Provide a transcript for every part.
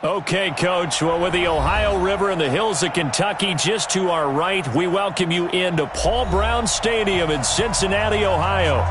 Okay, Coach. Well, with the Ohio River and the hills of Kentucky just to our right, we welcome you into Paul Brown Stadium in Cincinnati, Ohio.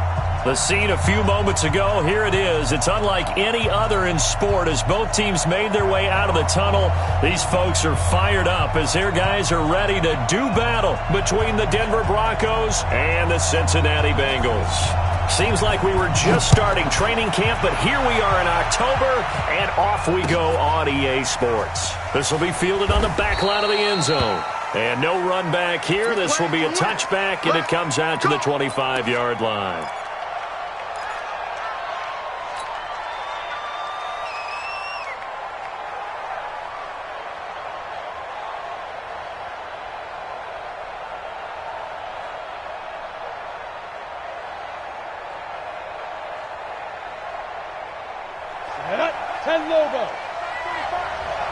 The scene a few moments ago, here it is. It's unlike any other in sport as both teams made their way out of the tunnel. These folks are fired up as their guys are ready to do battle between the Denver Broncos and the Cincinnati Bengals. Seems like we were just starting training camp, but here we are in October, and off we go on EA Sports. This will be fielded on the back line of the end zone. And no run back here. This will be a touchback, and it comes out to the 25-yard line. Logo.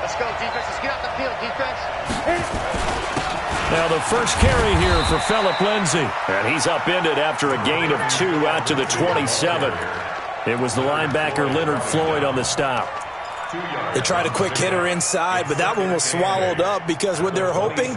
Let's go, defense. Let's get out the field, defense. Now the first carry here for Phillip Lindsay. And he's upended after a gain of 2 out to the 27. It was the linebacker Leonard Floyd on the stop. They tried a quick hitter inside, but that one was swallowed up because what they're hoping,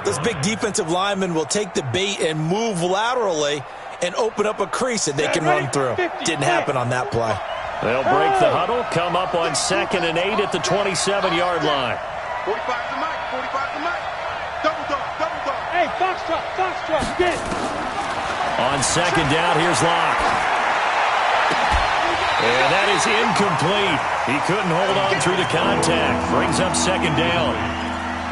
this big defensive lineman will take the bait and move laterally and open up a crease that they can run through. Didn't happen on that play. They'll break the huddle, come up on 2nd and 8 at the 27-yard line. 45 to Mike, 45 to Mike. Double dog. Hey, foxtrot, get it. On 2nd down, here's Locke. And that is incomplete. He couldn't hold on through the contact. Brings up 2nd down.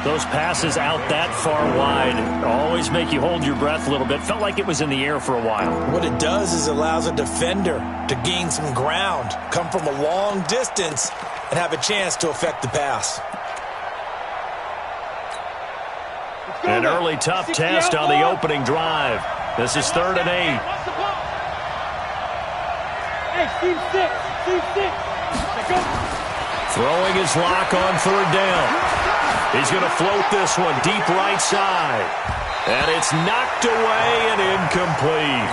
Those passes out that far wide always make you hold your breath a little bit. Felt like it was in the air for a while. What it does is it allows a defender to gain some ground, come from a long distance, and have a chance to affect the pass. An early tough test on the opening drive. This is 3rd and 8. Hey, C6. Throwing his Lock on 3rd down. He's going to float this one deep right side. And it's knocked away and incomplete.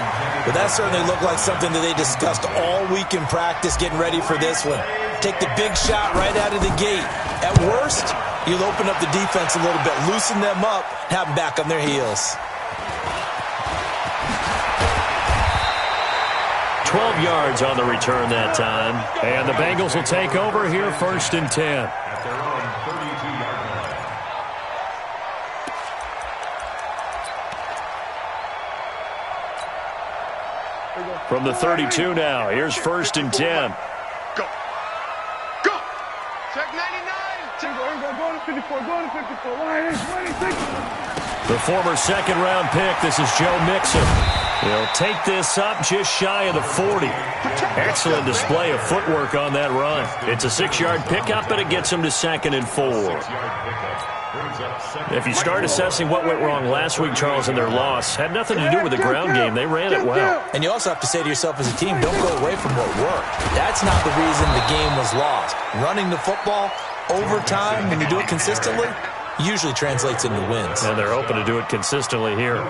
But that certainly looked like something that they discussed all week in practice getting ready for this one. Take the big shot right out of the gate. At worst, you'll open up the defense a little bit, loosen them up, have them back on their heels. 12 yards on the return that time. And the Bengals will take over here 1st and 10. From the 32 now, here's 1st and 10. Go. Check 99. Go to 54. The former 2nd-round pick, this is Joe Mixon. He'll take this up just shy of the 40. Excellent display of footwork on that run. It's a 6-yard pickup, and it gets him to 2nd and 4. If you start assessing what went wrong last week, Charles, in their loss, had nothing to do with the ground game. They ran it well. And you also have to say to yourself as a team, don't go away from what worked. That's not the reason the game was lost. Running the football, overtime, when you do it consistently, usually translates into wins. And they're hoping to do it consistently here.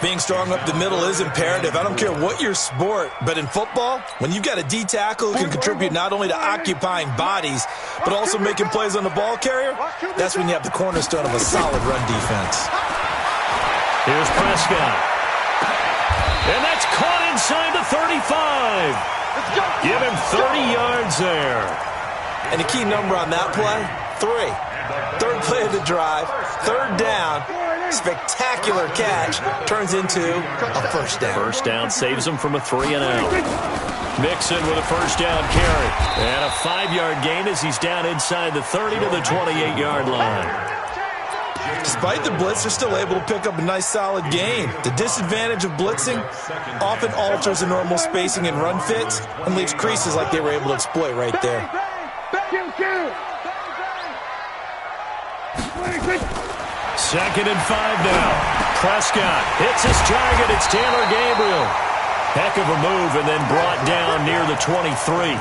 Being strong up the middle is imperative. I don't care what your sport, but in football, when you've got a D tackle who can contribute not only to occupying bodies, but also making plays on the ball carrier, that's when you have the cornerstone of a solid run defense. Here's Prescott. And that's caught inside the 35. Give him 30 yards there. And the key number on that play, 3. 3rd play of the drive, 3rd down. Spectacular catch turns into a 1st down. 1st down saves him from a 3-and-out. Mixon with a 1st down carry. And a 5-yard gain as he's down inside the 30 to the 28-yard line. Despite the blitz, they're still able to pick up a nice solid gain. The disadvantage of blitzing often alters the normal spacing and run fits and leaves creases like they were able to exploit right there. 2nd and 5 now. Prescott hits his target. It's Taylor Gabriel. Heck of a move and then brought down near the 23.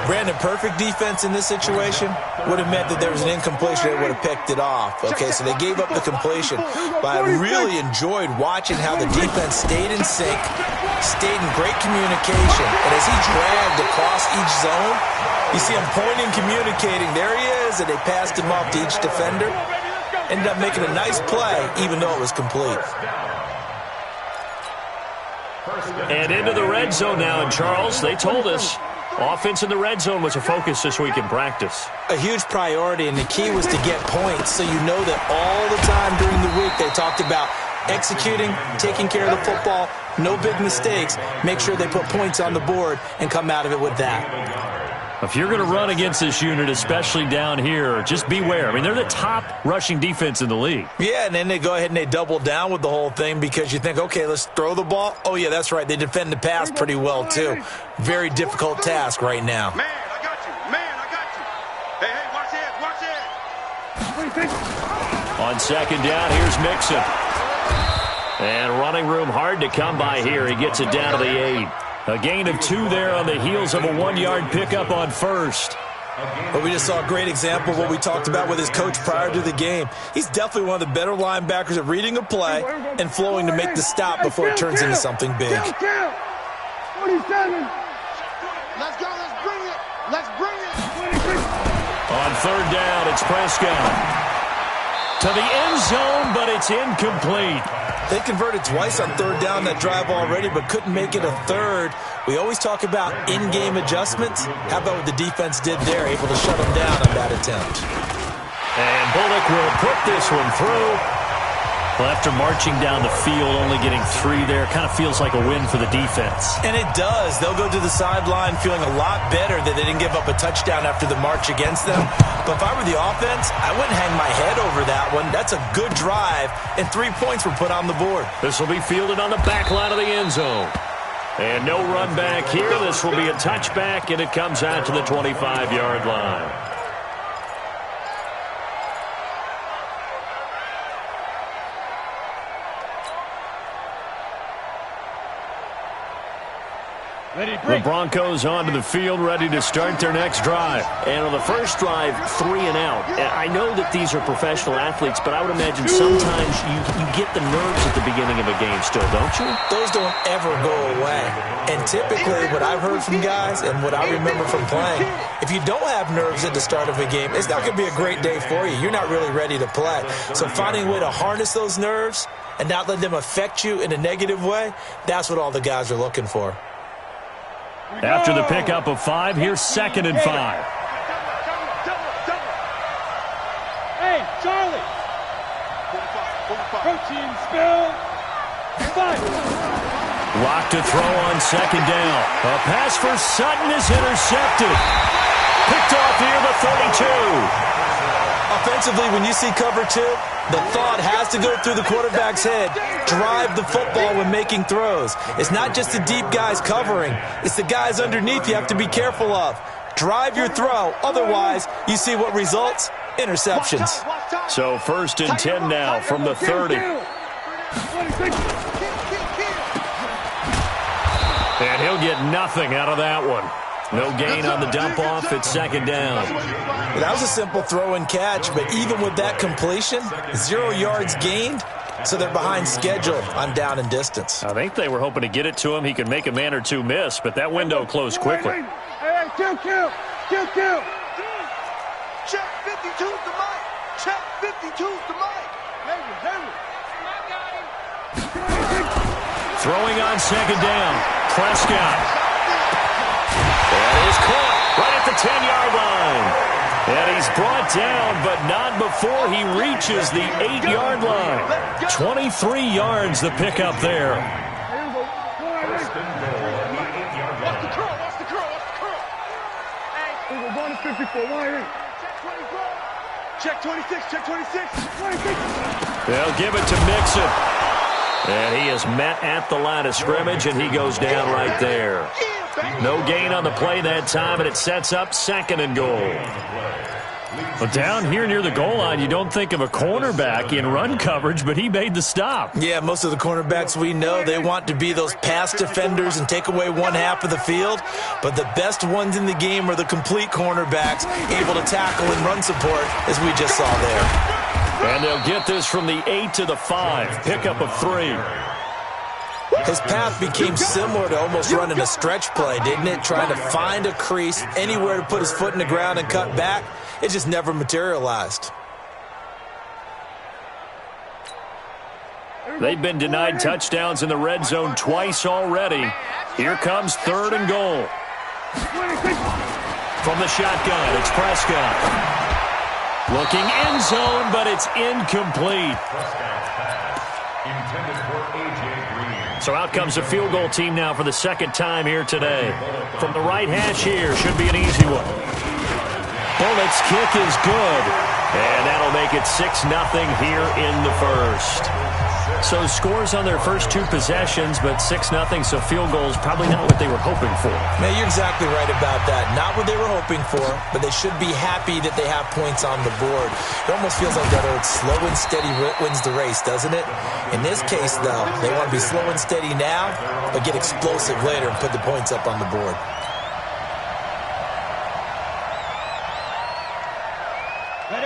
Brandon, perfect defense in this situation would have meant that there was an incompletion. They would have picked it off. Okay, so they gave up the completion. But I really enjoyed watching how the defense stayed in sync, stayed in great communication. And as he dragged across each zone, you see him pointing, communicating. There he is, and they passed him off to each defender. Ended up making a nice play, even though it was complete. And into the red zone now, and Charles, they told us offense in the red zone was a focus this week in practice. A huge priority, and the key was to get points, so you know that all the time during the week they talked about executing, taking care of the football, no big mistakes, make sure they put points on the board and come out of it with that. If you're going to run against this unit, especially down here, just beware. I mean, they're the top rushing defense in the league. Yeah, and then they go ahead and they double down with the whole thing because you think, okay, let's throw the ball. Oh, yeah, that's right. They defend the pass pretty well, too. Very difficult task right now. Man, I got you. Man, I got you. Hey, watch it. On second down, here's Mixon. And running room hard to come by here. He gets it down to the 8. A gain of 2 there on the heels of a 1-yard pickup on first. But we just saw a great example of what we talked about with his coach prior to the game. He's definitely one of the better linebackers at reading a play and flowing to make the stop before it turns into something big. 47. Let's go. Let's bring it. Let's bring it. On third down, it's Prescott. To the end zone, but it's incomplete. They converted twice on third down that drive already, but couldn't make it a third. We always talk about in-game adjustments. How about what the defense did there, able to shut them down on that attempt? And Bullock will put this one through. Well, after marching down the field, only getting 3 there, kind of feels like a win for the defense. And it does. They'll go to the sideline feeling a lot better that they didn't give up a touchdown after the march against them. But if I were the offense, I wouldn't hang my head over that one. That's a good drive, and 3 points were put on the board. This will be fielded on the back line of the end zone. And no run back here. This will be a touchback, and it comes out to the 25-yard line. The Broncos onto the field, ready to start their next drive. And on the first drive, 3 and out. And I know that these are professional athletes, but I would imagine sometimes you get the nerves at the beginning of a game still, don't you? Those don't ever go away. And typically what I've heard from guys and what I remember from playing, if you don't have nerves at the start of a game, it's not going to be a great day for you. You're not really ready to play. So finding a way to harness those nerves and not let them affect you in a negative way, that's what all the guys are looking for. After the pickup of 5, here's 2nd and 5. Hey, Charlie. 45. Protein spill. 5. Lock to throw on 2nd down. A pass for Sutton is intercepted. Picked off here, the 32. Offensively, when you see cover 2, the thought has to go through the quarterback's head. Drive the football when making throws. It's not just the deep guys covering. It's the guys underneath you have to be careful of. Drive your throw. Otherwise, you see what results? Interceptions. So 1st and 10 now from the 30. And he'll get nothing out of that one. No gain on the dump off. It's 2nd down. Well, that was a simple throw and catch, but even with that completion, 0 yards gained, so they're behind schedule on down and distance. I think they were hoping to get it to him. He could make a man or 2 miss, but that window closed quickly. Hey, kill. Check 52's the mic. Check 52's the mic. Throwing on 2nd down. Prescott. That is caught right at the 10-yard line. And he's brought down, but not before he reaches the 8-yard line. 23 yards the pickup there. Watch the curl. We're going to 54. Check 26. They'll give it to Mixon. And he is met at the line of scrimmage, and he goes down right there. No gain on the play that time, and it sets up 2nd and goal. But down here near the goal line, you don't think of a cornerback in run coverage, but he made the stop. Yeah, most of the cornerbacks we know, they want to be those pass defenders and take away one half of the field. But the best ones in the game are the complete cornerbacks, able to tackle and run support, as we just saw there. And they'll get this from the 8 to the 5. Pickup of 3. His path became similar to almost running a stretch play, didn't it? Trying to find a crease, anywhere to put his foot in the ground and cut back. It just never materialized. They've been denied touchdowns in the red zone twice already. Here comes 3rd and goal. From the shotgun, it's Prescott. Looking end zone, but it's incomplete. So out comes a field goal team now for the 2nd time here today. From the right hash here, should be an easy one. Bullett's kick is good, and that'll make it 6-0 here in the 1st. So scores on their first 2 possessions, but 6-0, so field goals probably not what they were hoping for. Man, you're exactly right about that. Not what they were hoping for, but they should be happy that they have points on the board. It almost feels like that old slow and steady wins the race, doesn't it? In this case, though, they want to be slow and steady now, but get explosive later and put the points up on the board.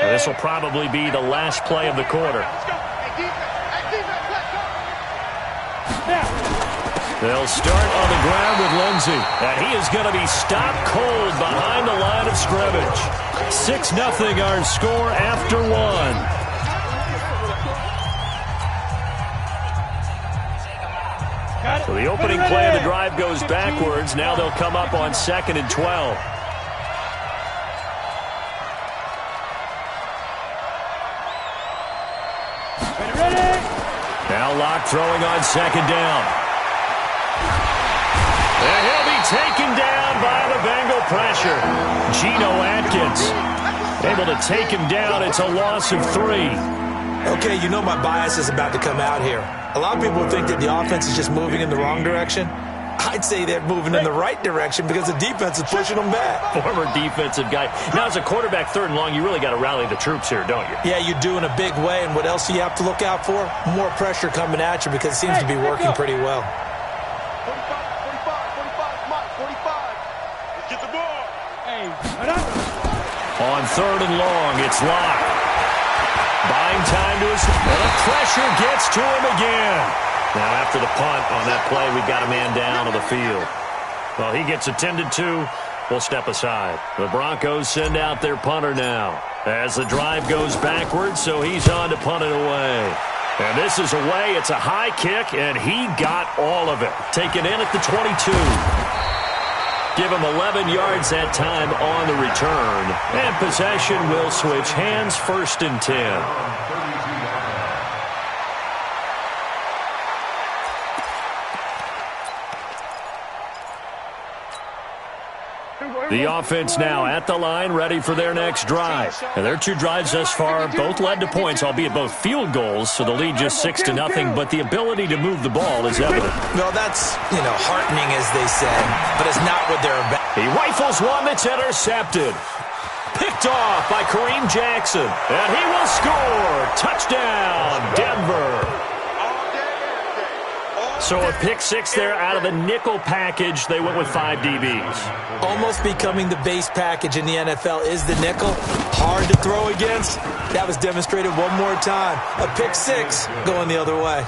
This will probably be the last play of the quarter. They'll start on the ground with Lindsey, and he is going to be stopped cold behind the line of scrimmage. 6-0 our score after 1. So the opening play of the drive goes backwards. Now they'll come up on 2nd and 12. Now Locke throwing on 2nd down. And he'll be taken down by the Bengal pressure. Geno Atkins able to take him down. It's a loss of 3. Okay, you know my bias is about to come out here. A lot of people think that the offense is just moving in the wrong direction. I'd say they're moving in the right direction because the defense is pushing them back. Former defensive guy. Now, as a quarterback 3rd and long, you really got to rally the troops here, don't you? Yeah, you do in a big way. And what else do you have to look out for? More pressure coming at you because it seems to be working pretty well. 45. Let's get the ball. On 3rd and long, it's Locke. Buying time to his... And the pressure gets to him again. Now, after the punt on that play, we've got a man down on the field. Well, he gets attended to. We'll step aside. The Broncos send out their punter now as the drive goes backwards, so he's on to punt it away. And this is away. It's a high kick, and he got all of it. Taken in at the 22. Give him 11 yards that time on the return. And possession will switch hands, 1st and 10. The offense now at the line, ready for their next drive. And their 2 drives thus far both led to points, albeit both field goals, so the lead just 6-0, but the ability to move the ball is evident. Well, that's, heartening, as they say, but it's not what they're about. He rifles one that's intercepted. Picked off by Kareem Jackson, and he will score. Touchdown, Denver. So a pick 6 there out of the nickel package. They went with 5 DBs. Almost becoming the base package in the NFL is the nickel. Hard to throw against. That was demonstrated one more time. A pick 6 going the other way.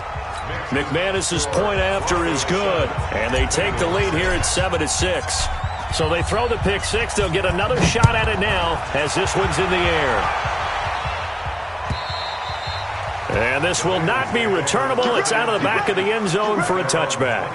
McManus's point after is good, and they take the lead here at 7-6. So they throw the pick 6. They'll get another shot at it now as this one's in the air. And this will not be returnable. It's out of the back of the end zone for a touchback.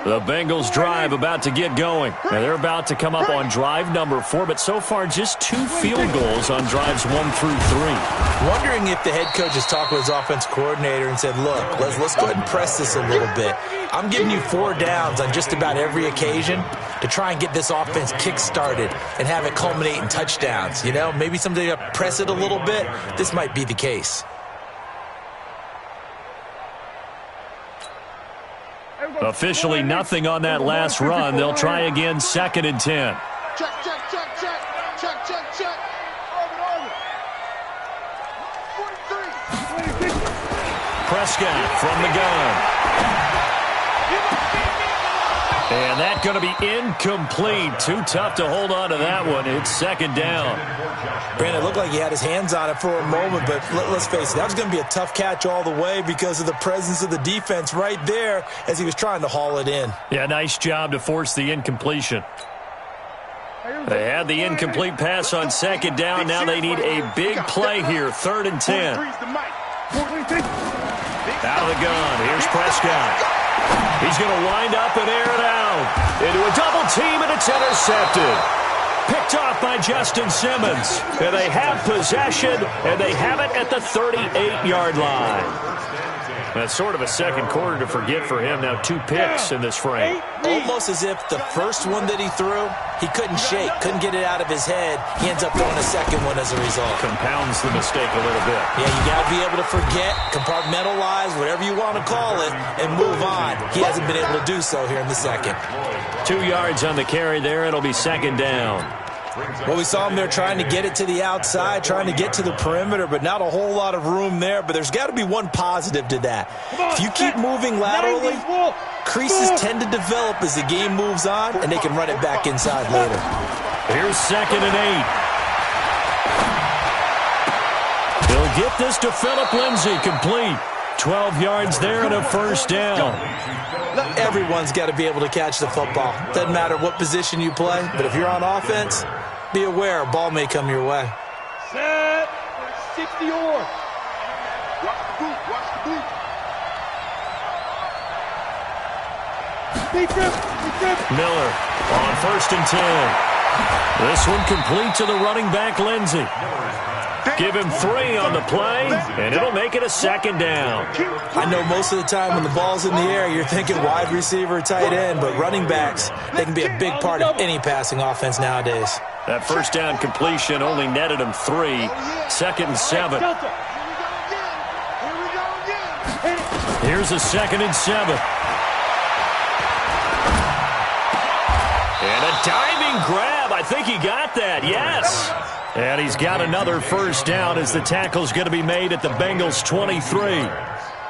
The Bengals drive about to get going. And they're about to come up on drive number 4, but so far just 2 field goals on drives 1 through 3. Wondering if the head coach has talked with his offense coordinator and said, look, let's go ahead and press this a little bit. I'm giving you 4 downs on just about every occasion. to try and get this offense kick-started and have it culminate in touchdowns. You know, maybe someday to press it a little bit. This might be the case. Officially nothing on that last run. They'll try again, 2nd and 10. Check, check, check, check. Check, check, check. Over. 43. Prescott from the gun. And that's going to be incomplete. Too tough to hold on to that one. It's 2nd down. Brandon, it looked like he had his hands on it for a moment, but let's face it, that was going to be a tough catch all the way because of the presence of the defense right there as he was trying to haul it in. Yeah, nice job to force the incompletion. They had the incomplete pass on 2nd down. Now they need a big play here, 3rd and 10. Out of the gun. Here's Prescott. He's going to wind up and air it out into a double team, and it's intercepted. Picked off by Justin Simmons. And they have possession, and they have it at the 38-yard line. That's sort of a second quarter to forget for him. Now 2 picks in this frame. Almost as if the first one that he threw, he couldn't shake, couldn't get it out of his head. He ends up throwing a second one as a result. Compounds the mistake a little bit. Yeah, you got to be able to forget, compartmentalize, whatever you want to call it, and move on. He hasn't been able to do so here in the second. 2 yards on the carry there. It'll be 2nd down. Well, we saw him there trying to get it to the outside, trying to get to the perimeter, but not a whole lot of room there. But there's got to be one positive to that. If you keep moving laterally, creases tend to develop as the game moves on, and they can run it back inside later. Here's 2nd and 8. He'll get this to Phillip Lindsay, complete. 12 yards there and a 1st down. Everyone's got to be able to catch the football. Doesn't matter what position you play, but if you're on offense, be aware a ball may come your way. Set. 60-yard. Watch the boot. Watch the boot. Miller on 1st and 10. This one complete to the running back, Lindsay. Give him 3 on the play, and it'll make it a 2nd down. I know most of the time when the ball's in the air, you're thinking wide receiver, tight end, but running backs, they can be a big part of any passing offense nowadays. That 1st down completion only netted him 3. 2nd and 7. Here's a 2nd and 7. And a diving grab. I think he got that. Yes. And he's got another 1st down as the tackle's going to be made at the Bengals' 23.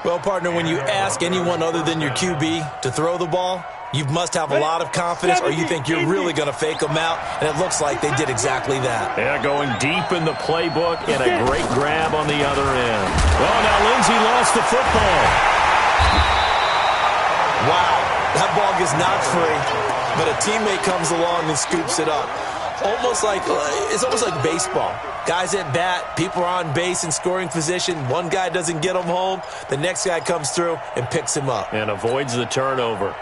Well, partner, when you ask anyone other than your QB to throw the ball, you must have a lot of confidence or you think you're really going to fake them out, and it looks like they did exactly that. Yeah, going deep in the playbook and a great grab on the other end. Well, now Lindsay lost the football. Wow, that ball gets knocked free, but a teammate comes along and scoops it up. It's almost like baseball. Guys at bat, people are on base in scoring position. One guy doesn't get him home. The next guy comes through and picks him up. And avoids the turnover.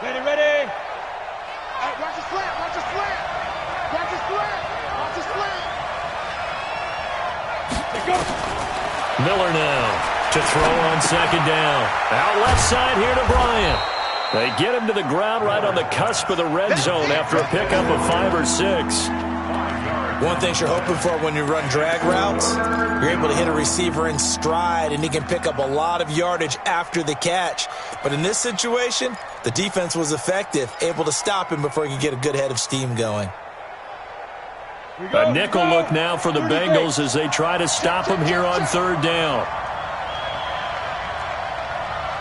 Ready. Right, watch the slant. Watch the slant. Watch the slant. Watch the slant. Let's go. Miller now to throw on 2nd down. Out left side here to Bryant. They get him to the ground right on the cusp of the red zone after a pickup of 5 or 6. One thing you're hoping for when you run drag routes, you're able to hit a receiver in stride, and he can pick up a lot of yardage after the catch. But in this situation, the defense was effective, able to stop him before he could get a good head of steam going. A nickel look now for the Bengals as they try to stop him here on 3rd down.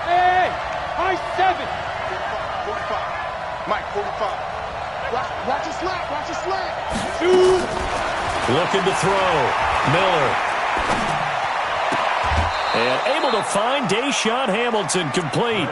Hey, high 7. 45. Mike, 45. Watch the slant. Watch the slant. 2. Looking to throw. Miller. And able to find Deshaun Hamilton, complete.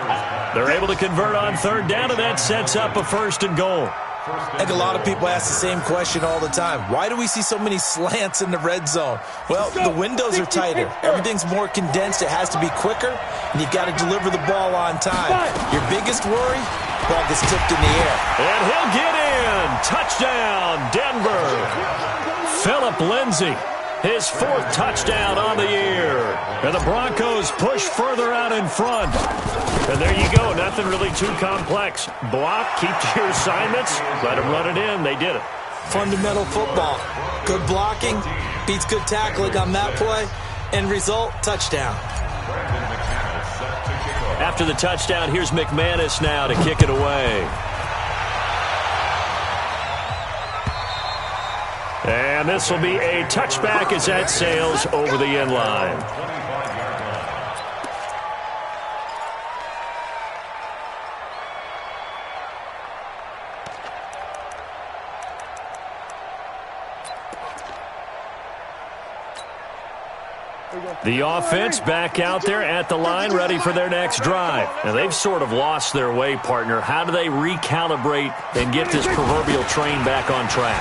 They're able to convert on 3rd down, and that sets up a 1st and goal. I think a lot of people ask the same question all the time. Why do we see so many slants in the red zone? Well, the windows are tighter. Everything's more condensed. It has to be quicker, and you've got to deliver the ball on time. Your biggest worry, ball gets tipped in the air. And he'll get in. Touchdown, Denver. Phillip Lindsay His 4th touchdown on the year. And the Broncos push further out in front. And there you go. Nothing really too complex. Block, keep to your assignments, let them run it in. They did it. Fundamental football. Good blocking beats good tackling on that play. End result, touchdown. After the touchdown, here's McManus now to kick it away. And this will be a touchback as that sails over the end line. The offense back out there at the line, ready for their next drive. Now, they've sort of lost their way, partner. How do they recalibrate and get this proverbial train back on track?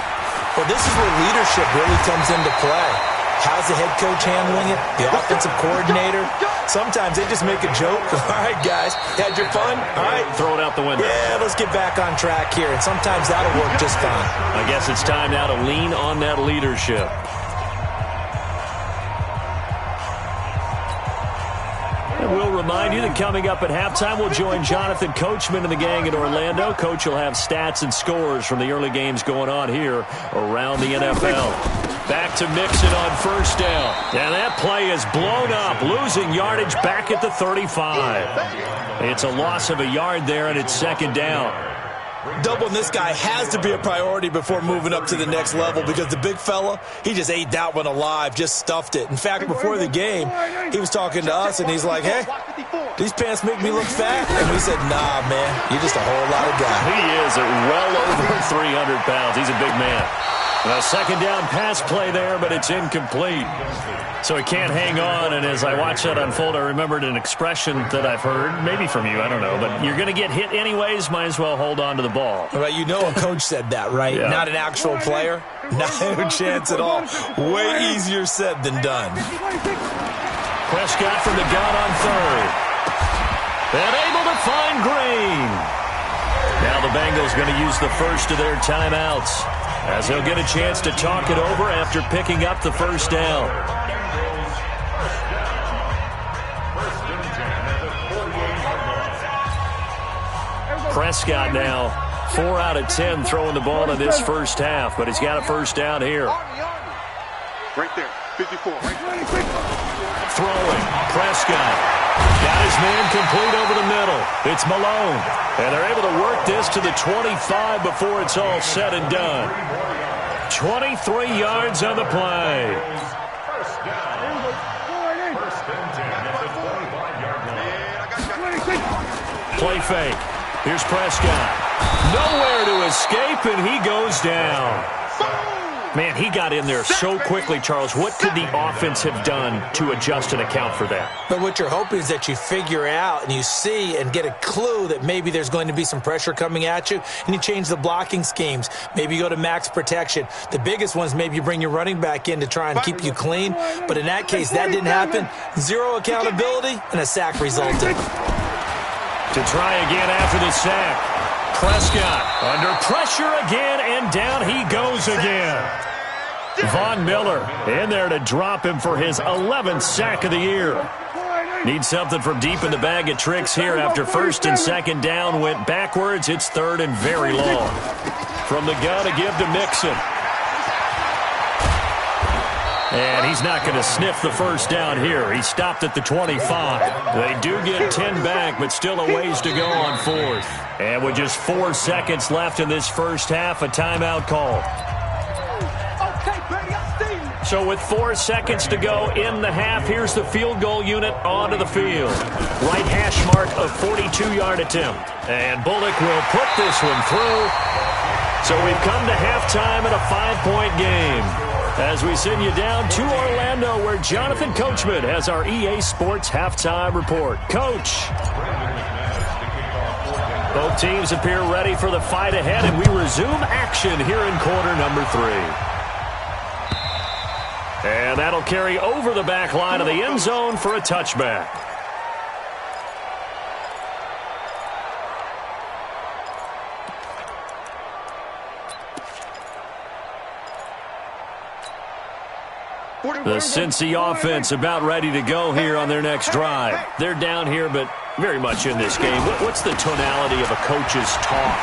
Well, this is where leadership really comes into play. How's the head coach handling it? The offensive coordinator? Sometimes they just make a joke. All right, guys, had your fun? All right. Throw it out the window. Yeah, let's get back on track here. And sometimes that'll work just fine. I guess it's time now to lean on that leadership. We'll remind you that coming up at halftime, we'll join Jonathan Coachman and the gang in Orlando. Coach will have stats and scores from the early games going on here around the NFL. Back to Mixon on first down. And that play is blown up, losing yardage back at the 35. It's a loss of a yard there, and it's second down. Doubling this guy has to be a priority before moving up to the next level because the big fella, he just ate that one alive, just stuffed it. In fact, before the game, he was talking to us, and he's like, hey, these pants make me look fat. And we said, nah, man, you're just a whole lot of guy. He is at well over 300 pounds. He's a big man. A second down pass play there, but it's incomplete. So he can't hang on, and as I watch that unfold, I remembered an expression that I've heard, maybe from you, I don't know, but you're going to get hit anyways, might as well hold on to the ball. Right, you know a coach said that, right? Yeah. Not an actual player? No chance at all. Way easier said than done. Prescott from the gun on third. And able to find Green. Now the Bengals going to use the first of their timeouts, as he'll get a chance to talk it over after picking up the first down. Prescott now 4 out of 10 throwing the ball in this first half, but he's got a first down here. Right there, 54. Throwing, Prescott. Got his man complete over the middle. It's Malone. And they're able to work this to the 25 before it's all said and done. 23 yards on the play. Play fake. Here's Prescott. Nowhere to escape, and he goes down. Man, he got in there so quickly, Charles. What could the offense have done to adjust and account for that? But what you're hoping is that you figure out and you see and get a clue that maybe there's going to be some pressure coming at you, and you change the blocking schemes. Maybe you go to max protection. The biggest ones, maybe you bring your running back in to try and keep you clean. But in that case, that didn't happen. Zero accountability, and a sack resulted. To try again after the sack. Prescott under pressure again, and down he goes again. Von Miller in there to drop him for his 11th sack of the year. Needs something from deep in the bag of tricks here after first and second down went backwards. It's third and very long. From the gun to give to Mixon. And he's not going to sniff the first down here. He stopped at the 25. They do get 10 back, but still a ways to go on fourth. And with just 4 seconds left in this first half, a timeout call. So with 4 seconds to go in the half, here's the field goal unit onto the field. Right hash mark of 42-yard attempt. And Bullock will put this one through. So we've come to halftime in a 5-point game. As we send you down to Orlando, where Jonathan Coachman has our EA Sports halftime report. Coach. Both teams appear ready for the fight ahead, and we resume action here in quarter number 3. And that'll carry over the back line of the end zone for a touchback. The Cincy offense about ready to go here on their next drive. They're down here, but very much in this game. What's the tonality of a coach's talk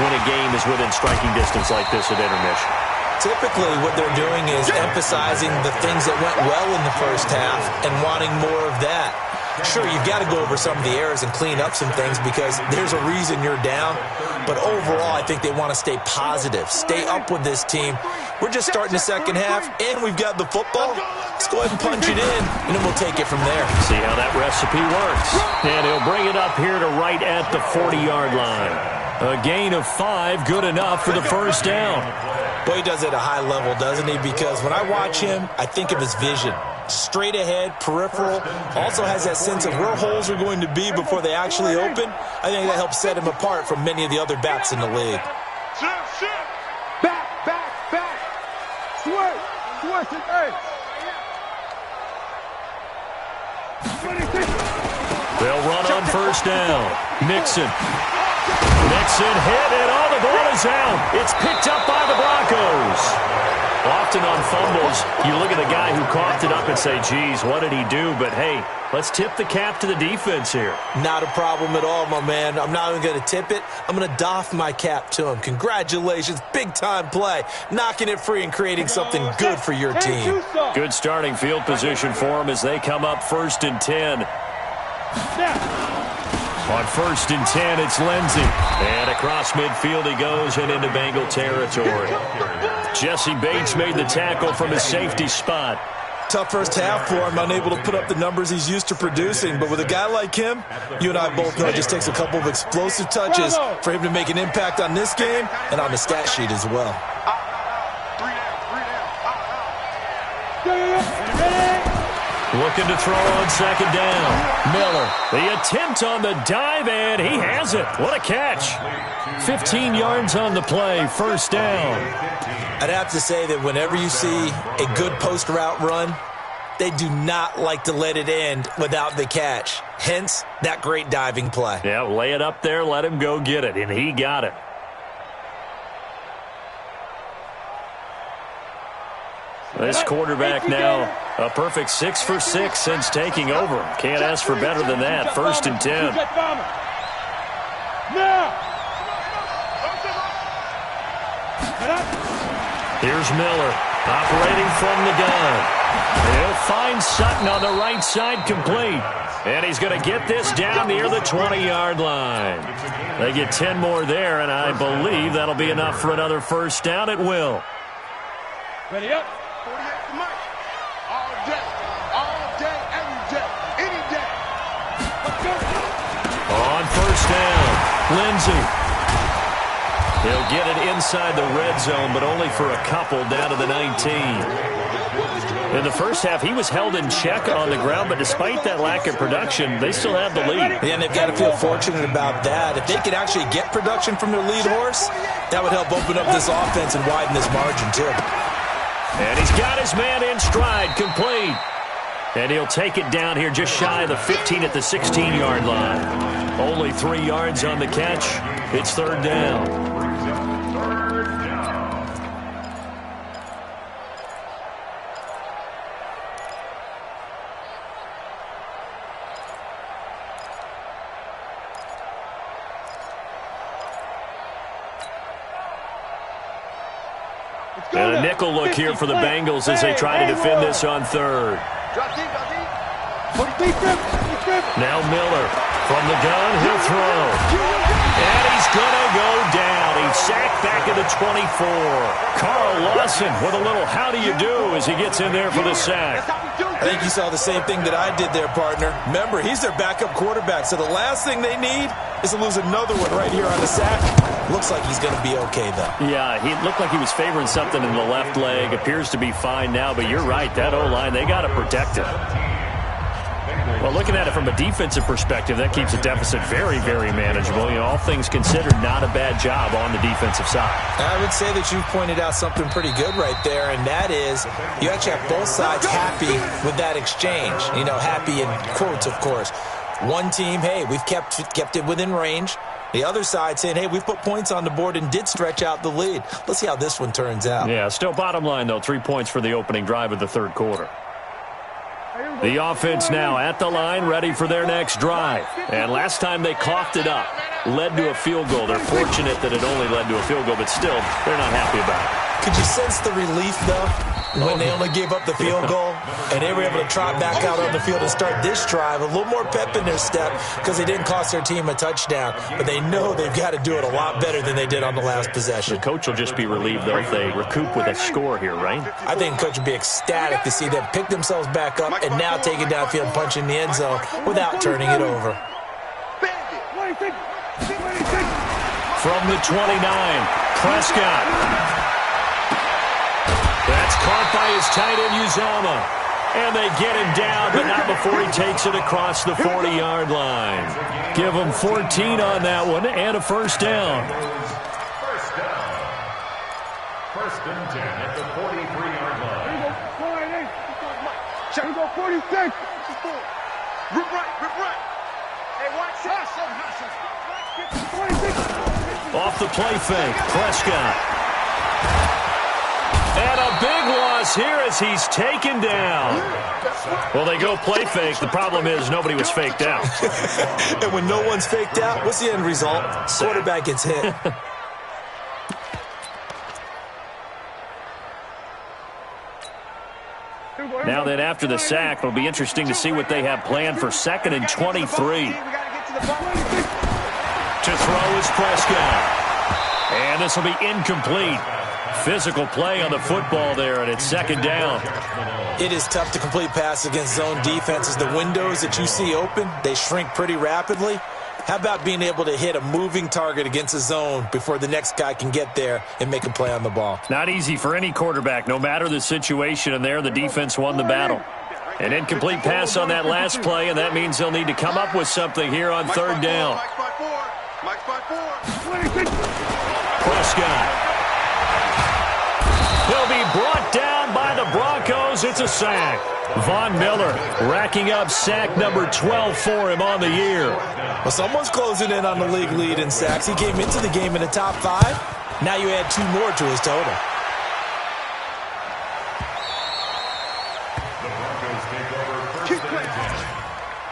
when a game is within striking distance like this at intermission? Typically, what they're doing is emphasizing the things that went well in the first half and wanting more of that. Sure, you've got to go over some of the errors and clean up some things because there's a reason you're down. But overall, I think they want to stay positive, stay up with this team. We're just starting the second half, and we've got the football. Let's go ahead and punch it in, and then we'll take it from there. See how that recipe works. And he'll bring it up here to right at the 40-yard line. A gain of 5, good enough for the first down. Boy, he does it at a high level, doesn't he? Because when I watch him, I think of his vision. Straight ahead, peripheral, also has that sense of where holes are going to be before they actually open. I think that helps set him apart from many of the other backs in the league. Back. Switch it, hey. They'll run on first down. Mixon hit, and all the ball is out. It's picked up by the Broncos. Often on fumbles, you look at the guy who coughed it up and say, geez, what did he do? But, hey, let's tip the cap to the defense here. Not a problem at all, my man. I'm not even going to tip it. I'm going to doff my cap to him. Congratulations. Big-time play. Knocking it free and creating something good for your team. Good starting field position for him as they come up 1st and 10. On 1st and 10, it's Lindsey. And across midfield he goes and into Bengal territory. Jesse Bates made the tackle from his safety spot. Tough first half for him, unable to put up the numbers he's used to producing. But with a guy like him, you and I both know it just takes a couple of explosive touches for him to make an impact on this game and on the stat sheet as well. Looking to throw on 2nd down. Miller, the attempt on the dive, and he has it. What a catch. 15 yards on the play, 1st down. I'd have to say that whenever you see a good post route run, they do not like to let it end without the catch. Hence, that great diving play. Yeah, lay it up there, let him go get it, and he got it. This quarterback now a perfect 6 for 6 since taking over. Can't ask for better than that. 1st and 10. Here's Miller operating from the gun. He'll find Sutton on the right side, complete. And he's going to get this down near the 20-yard line. They get 10 more there, and I believe that'll be enough for another first down. It will. Ready up. 48 to Mike. All day, every day, any day. Let's go. On first down, Lindsey. He'll get it inside the red zone, but only for a couple down to the 19. In the first half, he was held in check on the ground, but despite that lack of production, they still have the lead. Yeah, and they've got to feel fortunate about that. If they could actually get production from their lead horse, that would help open up this offense and widen this margin, too. And he's got his man in stride, complete. And he'll take it down here just shy of the 15 at the 16-yard line. Only 3 yards on the catch. It's 3rd down. And a nickel look here for the Bengals as they try to defend this on 3rd. Now Miller from the gun, he'll throw. And he's going to go down. He's sacked back at the 24. Carl Lawson with a little how do you do as he gets in there for the sack. I think you saw the same thing that I did there, partner. Remember, he's their backup quarterback, so the last thing they need is to lose another one right here on the sack. Looks like he's going to be okay, though. Yeah, he looked like he was favoring something in the left leg. Appears to be fine now, but you're right. That O-line, they got to protect it. Well, looking at it from a defensive perspective, that keeps the deficit very, very manageable. You know, all things considered, not a bad job on the defensive side. I would say that you've pointed out something pretty good right there, and that is you actually have both sides happy with that exchange. You know, happy in quotes, of course. One team, hey, we've kept it within range. The other side saying, hey, we've put points on the board and did stretch out the lead. Let's see how this one turns out. Yeah, still bottom line, though, 3 points for the opening drive of the third quarter. The offense now at the line, ready for their next drive. And last time they coughed it up, led to a field goal. They're fortunate that it only led to a field goal, but still, they're not happy about it. Could you sense the relief, though, when they only gave up the field goal and they were able to trot back out on the field and start this drive? A little more pep in their step because they didn't cost their team a touchdown, but they know they've got to do it a lot better than they did on the last possession. The coach will just be relieved, though, if they recoup with a score here, right? I think the coach would be ecstatic to see them pick themselves back up and now take it downfield and punch in the end zone without turning it over. From the 29, Prescott. That's caught by his tight end, Uzama. And they get him down, but not before he takes it across the 40-yard line. Give him 14 on that one and a first down. First and 10 at the 43-yard line. Check. We go 46. Rip right. Hey, watch that. Off the play fake, Prescott. And a big loss here as he's taken down. Well, they go play fake. The problem is nobody was faked out. And when no one's faked out, what's the end result? Quarterback gets hit. Now then, after the sack, it'll be interesting to see what they have planned for 2nd and 23. To throw is Prescott. And this will be incomplete. Physical play on the football there, and it's 2nd down. It is tough to complete pass against zone defenses. The windows that you see open, they shrink pretty rapidly. How about being able to hit a moving target against a zone before the next guy can get there and make a play on the ball? Not easy for any quarterback, no matter the situation, and there the defense won the battle. An incomplete pass on that last play, and that means they'll need to come up with something here on 3rd down. Prescott. He'll be brought down by the Broncos. It's a sack. Von Miller racking up sack number 12 for him on the year. Well, someone's closing in on the league lead in sacks. He came into the game in the top 5. Now you add 2 more to his total. The Broncos take over first and 10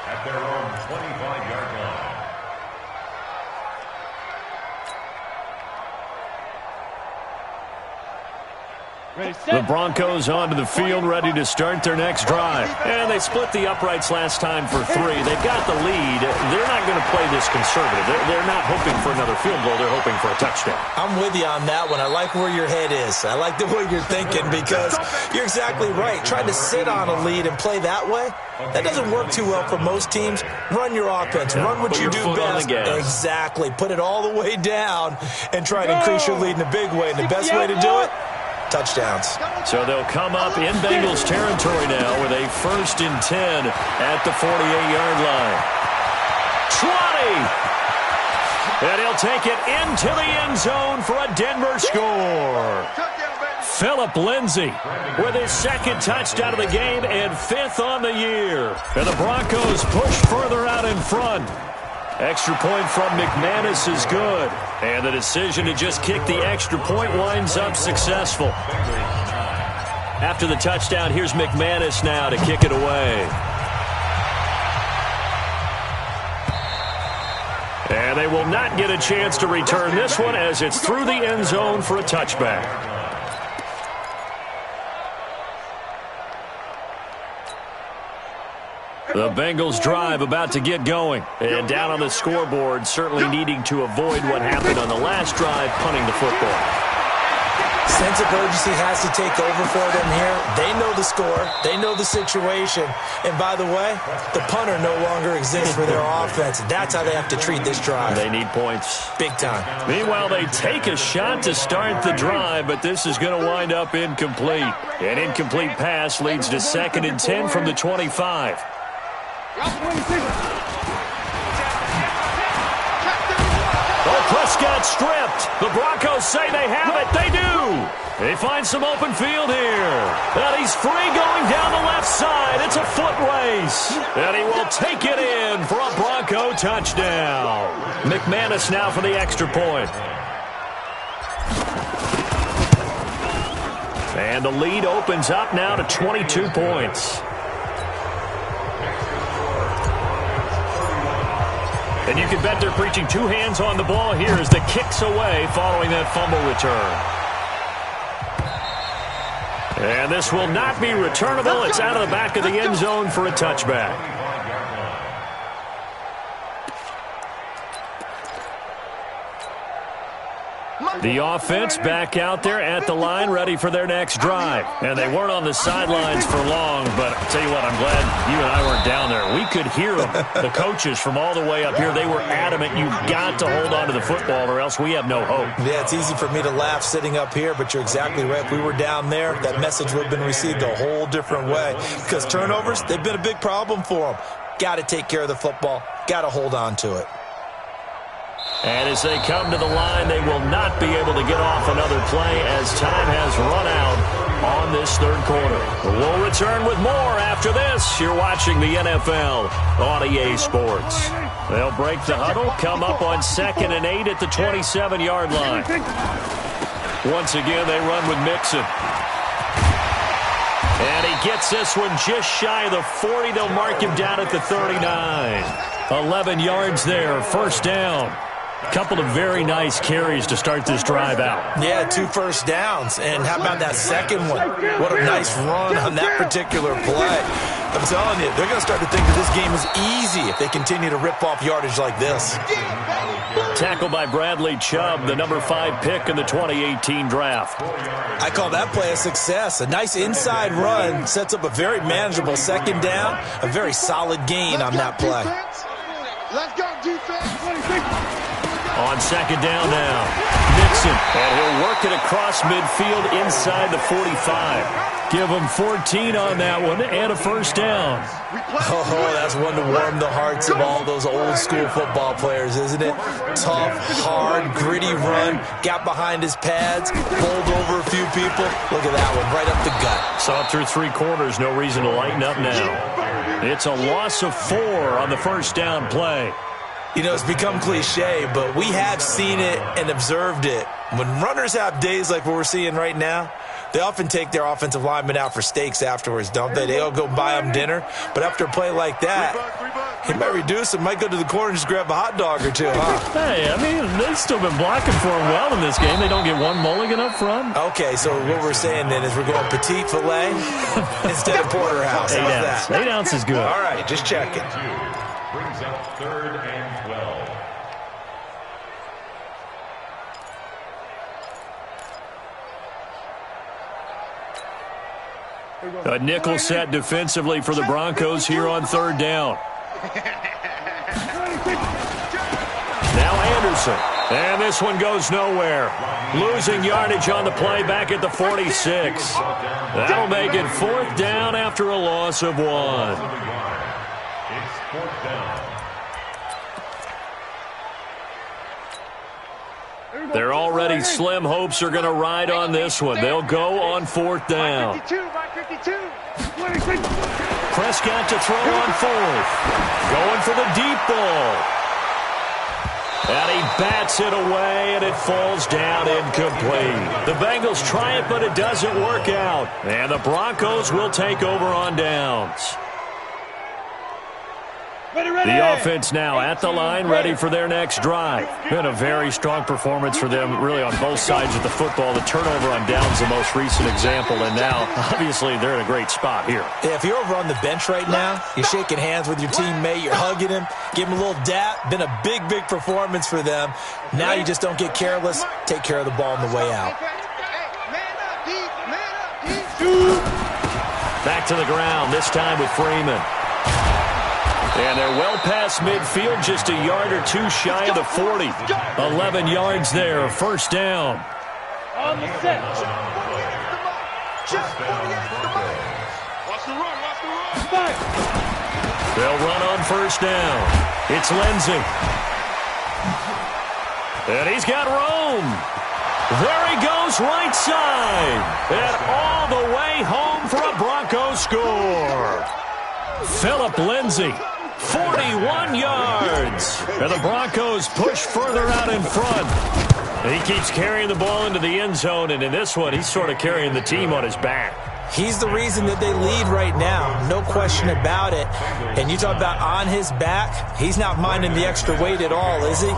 at their own 25-yard line. The Broncos onto the field, ready to start their next drive. And they split the uprights last time for 3. They've got the lead. They're not going to play this conservative. They're not hoping for another field goal. They're hoping for a touchdown. I'm with you on that one. I like where your head is. I like the way you're thinking because you're exactly right. Trying to sit on a lead and play that way, that doesn't work too well for most teams. Run your offense. Run what you do best. Exactly. Put it all the way down and try to increase your lead in a big way. And the best way to do it, touchdowns. So they'll come up in Bengals territory now with a 1st and 10 at the 48-yard line. 20! And he'll take it into the end zone for a Denver score. Phillip Lindsay with his 2nd touchdown of the game and 5th on the year. And the Broncos push further out in front. Extra point from McManus is good. And the decision to just kick the extra point winds up successful. After the touchdown, here's McManus now to kick it away. And they will not get a chance to return this one as it's through the end zone for a touchback. The Bengals drive about to get going. And down on the scoreboard, certainly needing to avoid what happened on the last drive, punting the football. Sense of urgency has to take over for them here. They know the score. They know the situation. And by the way, the punter no longer exists for their offense. That's how they have to treat this drive. They need points. Big time. Meanwhile, they take a shot to start the drive, but this is going to wind up incomplete. An incomplete pass leads to 2nd and 10 from the 25. Oh, Prescott stripped. The Broncos say they have it. They do. They find some open field here. And he's free going down the left side. It's a foot race. And he will take it in for a Bronco touchdown. McManus now for the extra point. And the lead opens up now to 22 points. And you can bet they're preaching two hands on the ball here as the kick's away following that fumble return. And this will not be returnable. It's out of the back of the end zone for a touchback. The offense back out there at the line, ready for their next drive. And they weren't on the sidelines for long, but I'll tell you what, I'm glad you and I weren't down there. We could hear them, the coaches from all the way up here. They were adamant, you've got to hold on to the football or else we have no hope. Yeah, it's easy for me to laugh sitting up here, but you're exactly right. If we were down there, that message would have been received a whole different way. Because turnovers, they've been a big problem for them. Got to take care of the football. Got to hold on to it. And as they come to the line, they will not be able to get off another play as time has run out on this third quarter. We'll return with more after this. You're watching the NFL on EA Sports. They'll break the huddle, come up on 2nd and 8 at the 27-yard line. Once again, they run with Mixon. And he gets this one just shy of the 40. They'll mark him down at the 39. 11 yards there, first down. Couple of very nice carries to start this drive out. Yeah, 2 first downs. And how about that second one? What a nice run on that particular play. I'm telling you, they're going to start to think that this game is easy if they continue to rip off yardage like this. Tackled by Bradley Chubb, the number 5 pick in the 2018 draft. I call that play a success. A nice inside run sets up a very manageable second down. A very solid gain on that play. Let's go, defense. On second down now, Mixon, and he'll work it across midfield inside the 45. Give him 14 on that one and a first down. Oh, that's one to warm the hearts of all those old school football players, isn't it? Tough, hard, gritty run, got behind his pads, bowled over a few people. Look at that one, right up the gut. Saw it through 3 quarters, no reason to lighten up now. It's a loss of 4 on the first down play. You know, it's become cliche, but we have seen it and observed it. When runners have days like what we're seeing right now, they often take their offensive linemen out for steaks afterwards, don't they? They all go buy them dinner. But after a play like that, he might reduce it, might go to the corner and just grab a hot dog or two, huh? Hey, I mean, they've still been blocking for him well in this game. They don't get one mulligan up front. Okay, so what we're saying then is we're going petite filet instead of porterhouse. How's that? 8 ounce is good. All right, just checking. Brings up 3rd and 12. A nickel set defensively for the Broncos here on 3rd down. Now Anderson. And this one goes nowhere. Losing yardage on the play back at the 46. That'll make it 4th down after a loss of 1. It's 4th down. Their already slim hopes are going to ride on this one. They'll go on 4th down. Prescott to throw on 4th. Going for the deep ball. And he bats it away, and it falls down incomplete. The Bengals try it, but it doesn't work out. And the Broncos will take over on downs. The offense now at the line, ready for their next drive. Been a very strong performance for them, really, on both sides of the football. The turnover on downs, the most recent example, and now, obviously, they're in a great spot here. Yeah, if you're over on the bench right now, you're shaking hands with your teammate, you're hugging him, give him a little dap. Been a big, big performance for them. Now you just don't get careless. Take care of the ball on the way out. Back to the ground, this time with Freeman. And they're well past midfield, just a yard or 2 shy of the 40. 11 yards there, first down. On the set. Watch the run. They'll run on first down. It's Lindsey. And he's got Rome. There he goes, right side. And all the way home for a Broncos score. Phillip Lindsay 41 yards. And the Broncos push further out in front. He keeps carrying the ball into the end zone, and in this one, he's sort of carrying the team on his back. He's the reason that they lead right now, no question about it. And you talk about on his back, he's not minding the extra weight at all, is he?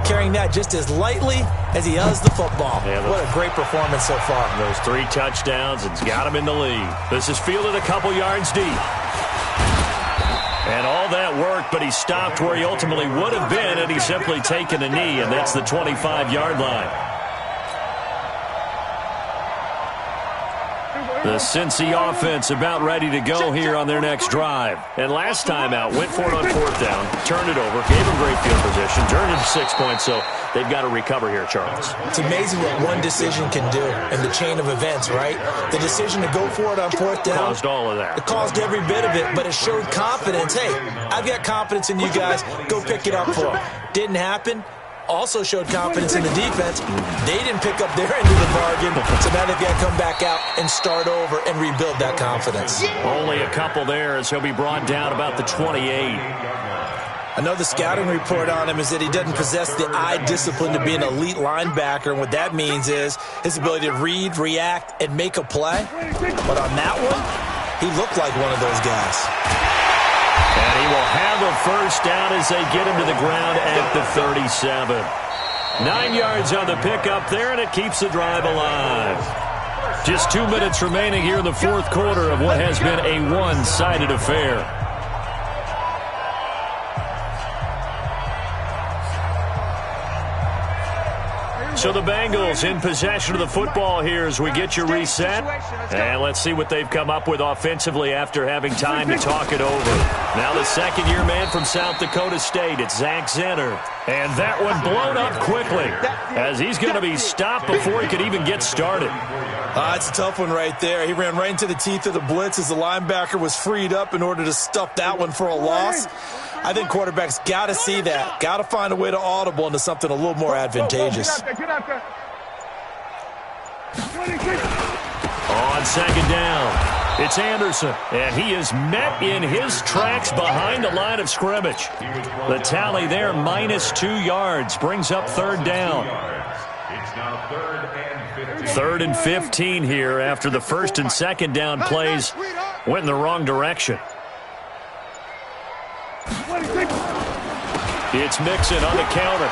Carrying that just as lightly as he does the football. Yeah, what a great performance so far. Those 3 touchdowns, it's got him in the lead. This is fielded a couple yards deep. And all that work, but he stopped where he ultimately would have been had he simply taken a knee, and that's the 25-yard line. The Cincy offense about ready to go here on their next drive. And last time out, went for it on 4th down, turned it over, gave him great field position, turned it to 6 points, so they've got to recover here, Charles. It's amazing what one decision can do in the chain of events, right? The decision to go for it on 4th down. Caused all of that. It caused every bit of it, but it showed confidence. Hey, I've got confidence in you guys. Go pick it up for them. Didn't happen. Also showed confidence in the defense. They didn't pick up their end of the bargain, so now they've got to come back out and start over and rebuild that confidence. Only a couple there as he'll be brought down about the 28. Another scouting report on him is that he doesn't possess the eye discipline to be an elite linebacker, and what that means is his ability to read, react, and make a play. But on that one, he looked like one of those guys. And he will have a first down as they get him to the ground at the 37. 9 yards on the pickup there, and it keeps the drive alive. Just 2 minutes remaining here in the 4th quarter of what has been a one-sided affair. So the Bengals in possession of the football here as we get you reset. And let's see what they've come up with offensively after having time to talk it over. Now the second-year man from South Dakota State, it's Zach Zenner. And that one blown up quickly as he's going to be stopped before he could even get started. It's a tough one right there. He ran right into the teeth of the blitz as the linebacker was freed up in order to stuff that one for a loss. I think quarterbacks got to see that. Got to find a way to audible into something a little more advantageous. On second down, it's Anderson, and he is met in his tracks behind the line of scrimmage. The tally there, -2 yards, brings up 3rd down. It's now 3rd and 15. 3rd and 15 here after the 1st and 2nd down plays went in the wrong direction. It's Mixon on the counter.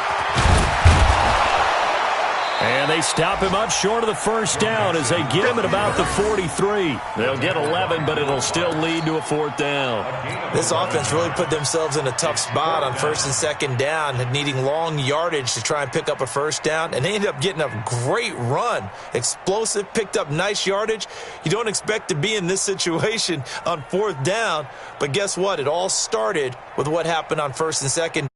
And they stop him up short of the first down as they get him at about the 43. They'll get 11, but it'll still lead to a 4th down. This offense really put themselves in a tough spot on 1st and 2nd down, needing long yardage to try and pick up a first down, and they ended up getting a great run. Explosive, picked up nice yardage. You don't expect to be in this situation on 4th down, but guess what? It all started with what happened on 1st and 2nd.